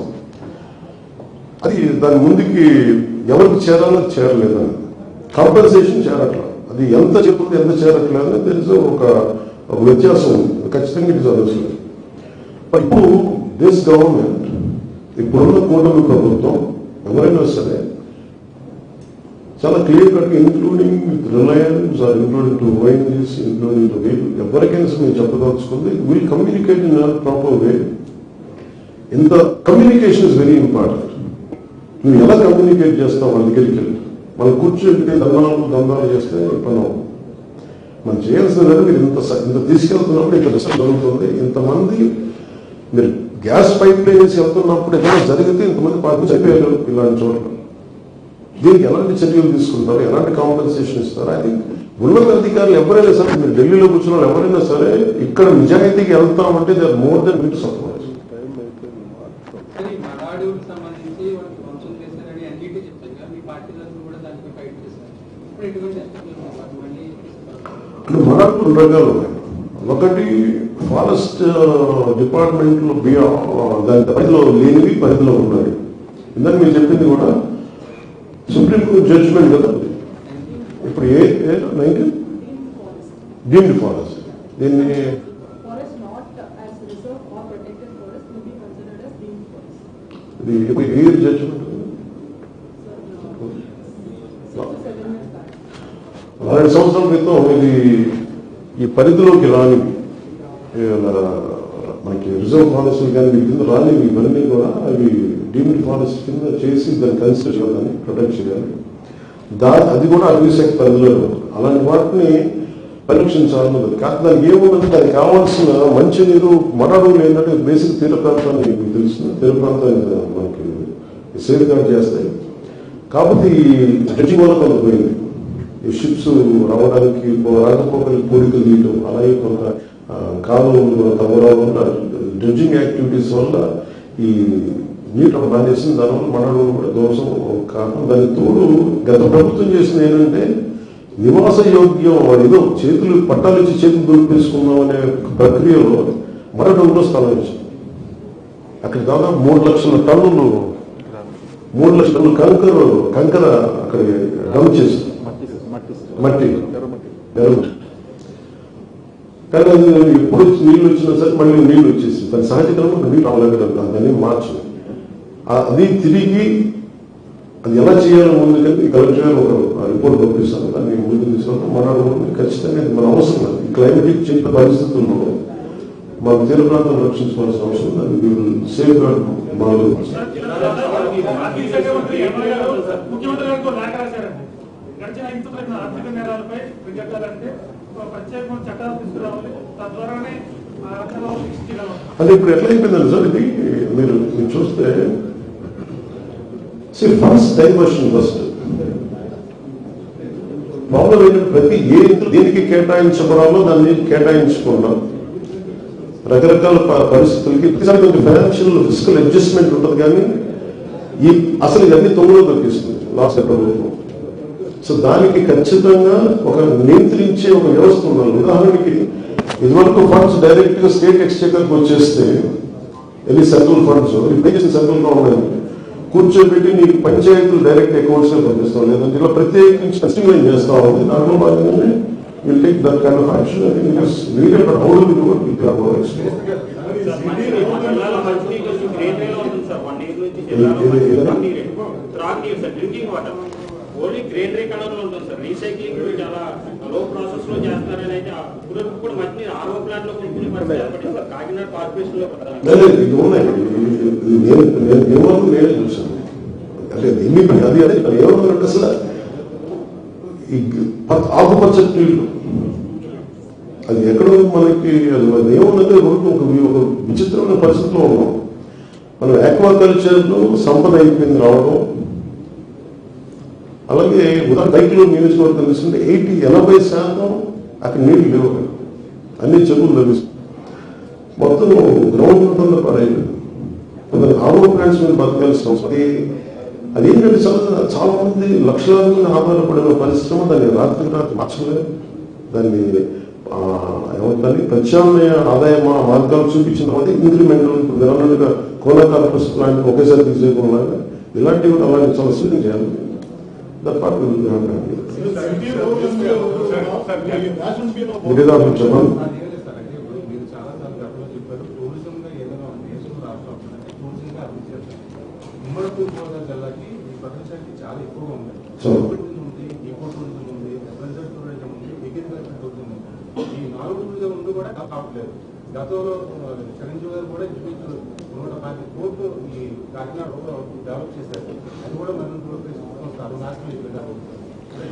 అది దాని ముందుకి ఎవరికి చేరాలో చేరలేదని, కాంపెన్సేషన్ చేరట్లా, అది ఎంత చెప్తుంది ఎంత చేరట్లేదు తెలిసి ఒక వ్యత్యాసం ఉంది, ఖచ్చితంగా ఇది చదవలేదు. ఇప్పుడు దిస్ గవర్నమెంట్, ఇప్పుడున్న కూటమి ప్రభుత్వం ఎవరైనా సరే చాలా clear cut including with Reliance or including to ONGC including to వీల్ ఎవరికైనా సరే మేము చెప్పదలుచుకుంది will communicate in proper way. ఇంత కమ్యూనికేషన్ ఇస్ వెరీ ఇంపార్టెంట్. నువ్వు ఎలా కమ్యూనికేట్ చేస్తావు వాళ్ళ దగ్గరికి వెళ్ళి, మనం కూర్చుంటే దందాలు చేస్తే పని మనం చేయాల్సింది మీరు ఇంత తీసుకెళ్తున్నప్పుడు ఇక్కడ రిసల్ట్ జరుగుతుంది, ఇంతమంది మీరు గ్యాస్ పైప్ లైన్ వేసి వెళ్తున్నప్పుడు ఏదైనా జరిగితే ఇంతమంది పార్టీ చదివారు ఇలాంటి చోట్ల, దీనికి ఎలాంటి చర్యలు తీసుకుంటారు, ఎలాంటి కాంపెన్సేషన్ ఇస్తారు? ఐ థింక్ ఉన్నత అధికారులు ఎవరైనా సరే, మీరు ఢిల్లీలో కూర్చున్న వాళ్ళు ఎవరైనా సరే ఇక్కడ నిజాయితీకి వెళ్తామంటే they are more than meet support. మనకు రెండు రకాలు ఉన్నాయి. ఒకటి ఫారెస్ట్ డిపార్ట్మెంట్ లో దాని పరిధిలో లేనివి పరిధిలో ఉన్నాయి. ఇందాక మీరు చెప్పింది కూడా సుప్రీంకోర్టు జడ్జిమెంట్ కదా, ఇప్పుడు డీమ్డ్ ఫారెస్ట్ దీన్ని ఇది ఏ జడ్జిమెంట్ 2 సంవత్సరాల క్రితం ఇది ఈ పరిధిలోకి రాని మనకి రిజర్వ్ ఫారెస్ట్ కానీ వీటి కింద రాని ఇవన్నీ కూడా అవి డీమ్డ్ ఫారెస్ట్ కింద చేసి దాన్ని కన్సిడర్ చేయాలని, ప్రొటెక్ట్ చేయాలి. అది కూడా అటవీ శాఖ పరిధిలో ఉంటుంది. అలాంటి వాటిని పరీక్షించాలన్నది కాదు. దానికి ఏముందంటే దానికి కావాల్సిన మంచినీరు మరడుగులు ఏంటంటే బేసిక్ తీర ప్రాంతాన్ని మీకు తెలుస్తుంది, తీర ప్రాంతాన్ని మనకి సేఫ్ గార్డ్ చేస్తాయి. కాబట్టి ఈ డ్రెడ్జింగ్ వల్ల కొంత పోయింది, ఈ షిప్స్ రావడానికి రాకపోకలకి పూడికలు తీయటం, అలాగే కొంత కాలువలు కూడా తవ్వడం, డ్రెడ్జింగ్ యాక్టివిటీస్ వల్ల ఈ నీటి ఒక పని చేసింది. దానివల్ల మరడుగులు కూడా దోషం కారణం. దానికి తోడు గత ప్రభుత్వం చేసింది ఏంటంటే నివాస యోగ్యం ఏదో చేతులు పట్టాలు ఇచ్చి చేతులు దులిపేసుకుందాం అనే ప్రక్రియలో మరడుగులో స్థలం ఇచ్చింది. అక్కడ దాదాపు 3 లక్షల టన్నులు కంకర అక్కడ డంప్ చేసింది, మట్టి ఎరువు. కానీ అది ఎప్పుడు నీళ్ళు వచ్చినా సరే మళ్ళీ నీళ్ళు వచ్చేసి దాని సహజంగా నీళ్ళు రావలేదు, దాన్ని మార్చింది. అది తిరిగి అది ఎలా చేయాలో ముందుకెళ్ళి కలెక్టర్ గారు ఒక రిపోర్ట్ పంపిస్తాను, దాన్ని ముందుకు తీసుకుంటాం. మన ఖచ్చితంగా మన అవసరం లేదు. ఈ క్లైమేటిక్ చేంజ్ పరిస్థితుల్లో మన తీర ప్రాంతం రక్షించుకోవాల్సిన అవసరం ఉంది. అది సేఫ్ గార్డ్ మనలో అంటే ఇప్పుడు ఎట్లా అయిపోయిందండి సార్ ఇది, మీరు చూస్తే ఫస్ట్ డైవర్షన్ ఫస్ట్ ప్రాబ్లం ఏంటంటే ప్రతి దేనికి కేటాయించబడాలో దాన్ని కేటాయించకుండా రకరకాల పరిస్థితులకి కొంచెం ఫైనాన్షియల్ ఫిజికల్ అడ్జస్ట్మెంట్ ఉంటుంది. కానీ అసలు ఇవన్నీ తొమ్మిదిలో దొరికిస్తుంది లాస్ట్ ప్రభుత్వం. సో దానికి ఖచ్చితంగా ఒక నియంత్రించే ఒక వ్యవస్థ ఉండాలి. ఉదాహరణకి ఇదివరకు ఫండ్స్ డైరెక్ట్ గా స్టేట్ ఎక్స్చేకర్కి వచ్చేస్తే ఎన్ని సెంట్రల్ ఫండ్స్ ఇప్పుడు సెంట్రల్ గవర్నమెంట్ కూర్చోబెట్టి నీకు పంచాయతీలు డైరెక్ట్ అకౌంట్స్ పంపిస్తాం, లేదంటే ఇలా ప్రత్యేకించి స్ట్రీమ్లైన్ చేస్తా ఉంది. దాంట్లో భాగంగానే will take that kind of action. I think it is needed, but how do we do it with our experience. Only granary colour లో ఉంటుంది సార్. రీసైక్లింగ్ చాలా లో ప్రాసెస్ లో చేస్తారని అయితే కూడా మంచి ఆర్ఓ ప్లాంట్ లో కొనుక్కునే పరిస్థితి కాకినాడ కార్పొరేషన్ లో ఇది ఉన్నాయి. నేనే చూసాను. అంటే అది అదే ఏమన్నారంటే అసలు ఈ ఆకుపచ్చటి నీళ్లు అది ఎక్కడో మనకి అది ఏముందంటే ఒక విచిత్రమైన పరిస్థితిలో ఉన్నాం. మనం ఆక్వాకల్చర్ లో సంపద అయిపోయింది రావడం. అలాగే ఉదాహరణ రైతులు నియోజకవర్గం తీసుకుంటే 80% అక్కడ నీళ్లు లేవు, అన్ని చెరువులు లభిస్తాయి. మొత్తం గ్రౌండ్ ఉంటుంది పడైపోయింది. కొందరు ఆరో ప్లాంట్స్ మీద బతకాల్సిన అవసరం. అదేంటంటే చాలా మంది లక్షలాది మంది ఆధారపడిన పరిశ్రమ దాన్ని రాత్రికి రాత్రి మార్చలేదు. దాన్ని ఏమంటారు ప్రత్యామ్నాయ ఆదాయ మార్గాలు చూపించిన తర్వాత ఇంక్రిమెంటల్ ఇప్పుడు విధానంగా కోలా కార్పొరేట్ ప్లాంట్ ఒకేసారి తీసేయకుండా ఇలాంటివి కూడా అలాంటి చాలా సూచన చేయాలి. చెప్పండి. ఉమ్మడి తూర్పుగోదావరి జిల్లాకి ఈ ప్రపంచానికి చాలా ఎక్కువగా ఉంది. ఈకో టూరిజం ఉంది, అడ్వెంచర్ టూరిజం ఉంది, అగ్రికల్చర్ టూరిజం ఉంది. ఈ 4 టూరిజం ముందు కూడా కావట్లేదు. గతంలో చిరంజీవి గారు కూడా ఇంచుమించు 150 కోట్లు ఈ కాకినాడలో డెవలప్ చేశారు. అది కూడా మనం అది నాశనం అయిపోయింది.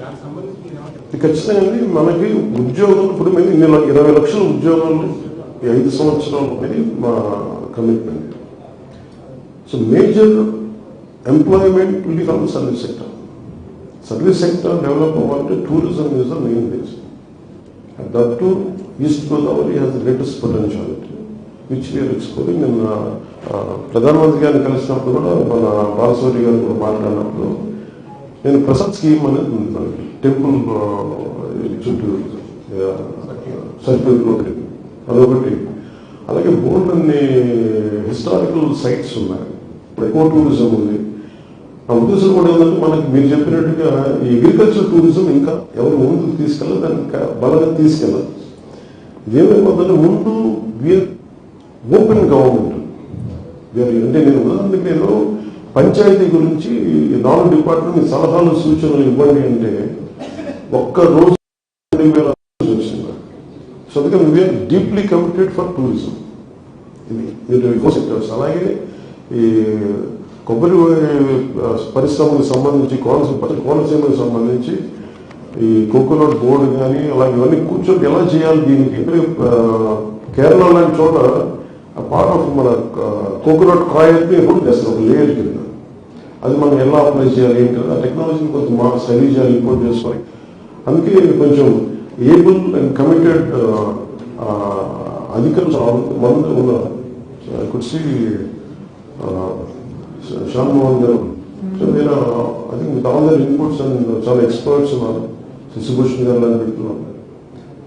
దానికి సంబంధించి ఖచ్చితంగా మనకి ఉద్యోగం ఇప్పుడు మేము 20 లక్షల ఉద్యోగాలు ఈ 5 సంవత్సరాలు అనేది మా commitment. So major employment will be from service sector. Service sector develop అవ్వాలంటే tourism is the main base. That too East Godavari has the greatest potentiality which we are exploring. నిన్న ప్రధానమంత్రి గారిని కలిసినప్పుడు కూడా మన బాలసౌరి గారు కూడా మాట్లాడినప్పుడు నేను ప్రసాద్ స్కీమ్ అనేది ఉంది మనకి టెంపుల్ చుట్టూ సర్కిల్ అదొకటి. అలాగే బోర్డు అన్ని హిస్టారికల్ సైట్స్ ఉన్నాయి. ఎకో టూరిజం ఉంది. ఆ ఉద్దేశం కూడా ఏంటంటే మనకి మీరు చెప్పినట్టుగా ఈ అగ్రికల్చర్ టూరిజం ఇంకా ఎవరు ముందుకు తీసుకెళ్ళాలి, దాన్ని బలంగా తీసుకెళ్ళాలి. ఇదేమైపోతుందంటే ముందు వీఆర్ ఓపెన్ గవర్నమెంట్. అంటే నేను ఉదాహరణకి నేను పంచాయతీ గురించి 4 డిపార్ట్మెంట్ సలహాలు సూచనలు ఇవ్వండి అంటే ఒక్క రోజు 20,000 వచ్చింది. సో అందుకని we are deeply committed for tourism. ఇది మీరు సెక్టర్స్. అలాగే ఈ కొబ్బరి పరిశ్రమకు సంబంధించి కోనసీమకు సంబంధించి ఈ కోకోనట్ బోర్డు కానీ అలాగే ఇవన్నీ కూర్చొని ఎలా చేయాలి దీనికి. కేరళ లాంటి చోట పార్ట్ ఆఫ్ మన కోకోనట్ కాయల్ని రోడ్ చేస్తారు ఒక లేయర్ కింద. అది మనం ఎలా అప్లై చేయాలి ఏంటి ఆ టెక్నాలజీని కొంచెం మా స్టడీ చేయాలి, ఇంపోర్ట్ చేసుకోవాలి. అందుకే కొంచెం ఏబుల్ అండ్ కమిటెడ్ అధికారులు మంది ఉన్నారు. I could see Shyam Mohan garu. So నేను I think with all their inputs and చాలా ఎక్స్పర్ట్స్ ఉన్నారు. శశిభూషణ్ గారు లాంటి వ్యక్తులు.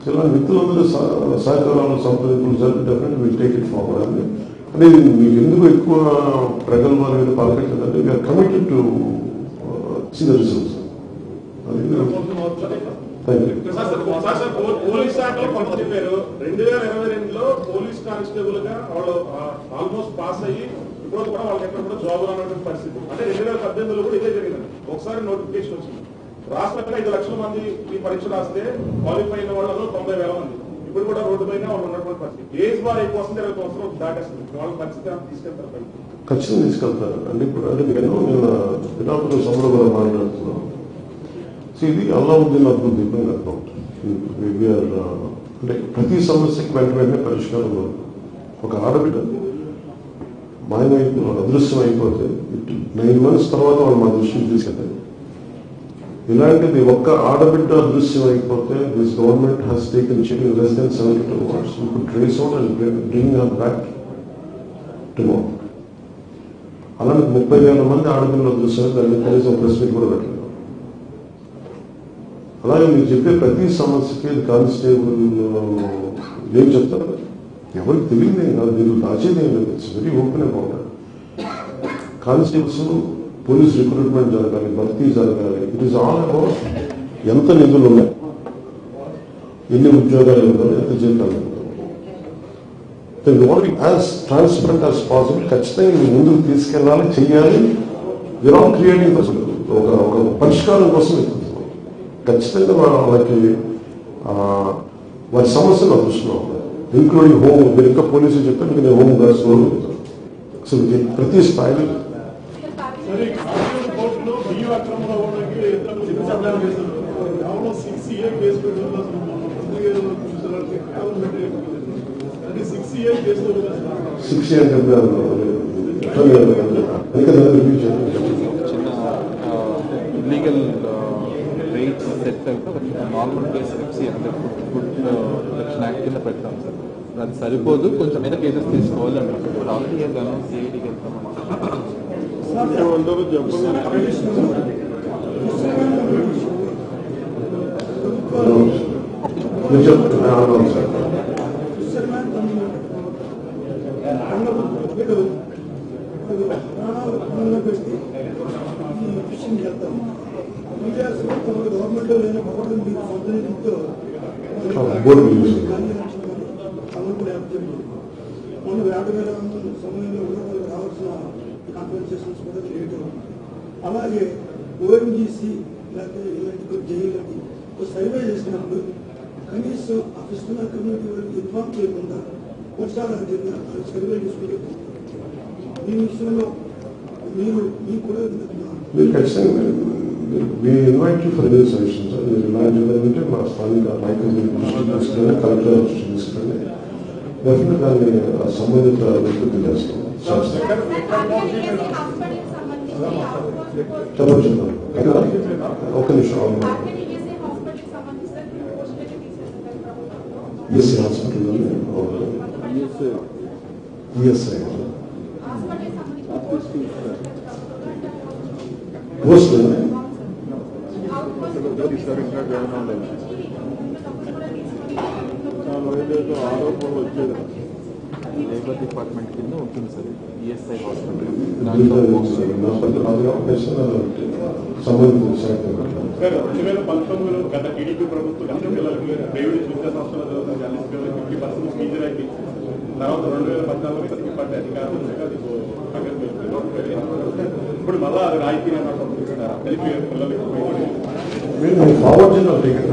ఇలాంటి వ్యక్తులందరూ సహకారాలు సంప్రదింపులు జరిపి definitely will take it forward అని. అనేది మీకు ఎందుకు ఎక్కువ ప్రగల్భాల మీద పాల్గొంటుందంటే we are committed to see the results. Police శాఖలో కొంత చెప్పారు. 2022లో పోలీస్ కానిస్టేబుల్ గా వాళ్ళు ఆల్మోస్ట్ పాస్ అయ్యి ఇప్పుడు కూడా వాళ్ళకి ఎక్కడ కూడా జాబ్ రానటువంటి పరిస్థితి. అంటే 2018లో కూడా ఇదే జరిగింది. ఒకసారి నోటిఫికేషన్ వచ్చింది. రాష్ట్రంలో 5 లక్షల మంది ఈ పరీక్ష రాస్తే క్వాలిఫై అయిన వాళ్ళలో 90,000 మంది ఇప్పుడు కూడా రోడ్డు పైన వాళ్ళు ఉన్నటువంటి పరిస్థితి. ఏజ్ బార్ ఎక్కువ వస్తుంది, 20 సంవత్సరాలు దాటేస్తుంది. వాళ్ళ పరిస్థితి తీసుకెళ్తారు. ఖచ్చితంగా తీసుకెళ్తారు. అంటే ఇప్పుడు అంటే నేను పిఠాపురం సభలో కూడా మాట్లాడుతున్నాను. సో ఇది అల్లావుద్దీన్ అద్భుత దీపం అకౌంట్. అంటే ప్రతి సమస్యకి వెంటనే పరిష్కారం. ఒక ఆడబిడ్డ మాయమైపు అదృశ్యం అయిపోతే 9 months తర్వాత వాళ్ళు మా దృష్టికి తీసుకెళ్తారు. ఇలాంటిది ఒక్క ఆడబిడ్డ అదృశ్యం అయిపోతే this government has taken initiative in less than 72 hours. We could trace out and bring her back tomorrow. అలాంటి 30,000 మంది ఆడపిల్లలు అదృశ్యం దాన్ని కనీసం ప్రెస్ మీట్ కూడా పెట్టలేదు. అలాగే మీరు చెప్పే ప్రతి సమస్యకి కానిస్టేబుల్ ఏం చెప్తారు ఎవరికి తెలియదేం కాదు, మీరు దాచేదేం లేదు. It's very open about it. Constables police recruitment జరగాలి, భర్తీ జరగాలి. ఇట్ ఈస్ ఆల్ అబౌట్ ఎంత నిధులు ఉన్నాయి, ఎన్ని ఉద్యోగాలు ఉన్నాయి, ఎంత జీతాలు ఉన్నాయి. యాజ్ ట్రాన్స్పరెంట్ యాజ్ పాసిబుల్ ఖచ్చితంగా మీరు ముందుకు తీసుకెళ్ళాలి, చెయ్యాలి. వీఆర్ ఆల్ క్రియేటింగ్ ఒక పరిష్కారం కోసం వెతుకుతున్నాం. ఖచ్చితంగా వాళ్ళకి వారి సమస్యలు దృష్టిలో ఉన్నాయి, ఇంక్లూడింగ్ హోమ్. మీరు ఇంకా పోలీసులు చెప్తే మీకు నేను హోమ్ గార్డ్స్ లో అసలు ప్రతి స్థాయిలో illegal rights set normal case FC అంటే ఫుడ్ ప్రొటెక్షన్ యాక్ట్ కింద పెడతాం సార్. అది సరిపోదు, కొంచెం మీద కేసెస్ తీసుకోవాలి అంటారు. ఆల్రెడీ సిఐడికి వెళ్తాం. బోర్డు మొన్న వేట వేల సమయంలో కూడా వాళ్ళకి రావాల్సిన కాంపెన్సేషన్స్ కూడా లేట్ అలాగే ఓఎన్జీసీ లేకపోతే ఇలాంటి జైలకి ఒక సర్వే చేసినప్పుడు కనీసం ఆ ఫిజికల్ కమ్యూనిటీ వరకు ఇన్ఫార్మ్ చేయకుండా వర్షాలు జరిగిన సర్వే చేసుకుంటే ఈ విషయంలో మీకు కూడా we invite you for any suggestions. మీరు ఇలాంటిదంటే మా స్థానిక నాయకులు కలెక్టర్ తీసుకుని డెఫినెట్ దాన్ని సంబంధిత వ్యక్తులు చేస్తాం. చెప్పండి ఒక్క నిమిషం. ఈఎస్ఐ హాస్పిటల్ ఈఎస్ఐ వస్తుంది. ఆరోపణలు వచ్చేది లేబర్ డిపార్ట్మెంట్ కింద ఉంటుంది సార్ ఈఎస్ఐ హాస్పిటల్ సంబంధిత శాఖ 2019లో గత టీడీపీ ప్రభుత్వం గత పిల్లలకి ప్రైవేట్ విద్యా సంస్థల 50% ఫీజు రైకి తర్వాత 2014 పడ్డ అధికారులు ఇప్పుడు మళ్ళా అది రాయితీ తెలిపి పిల్లలకి forward general ticket.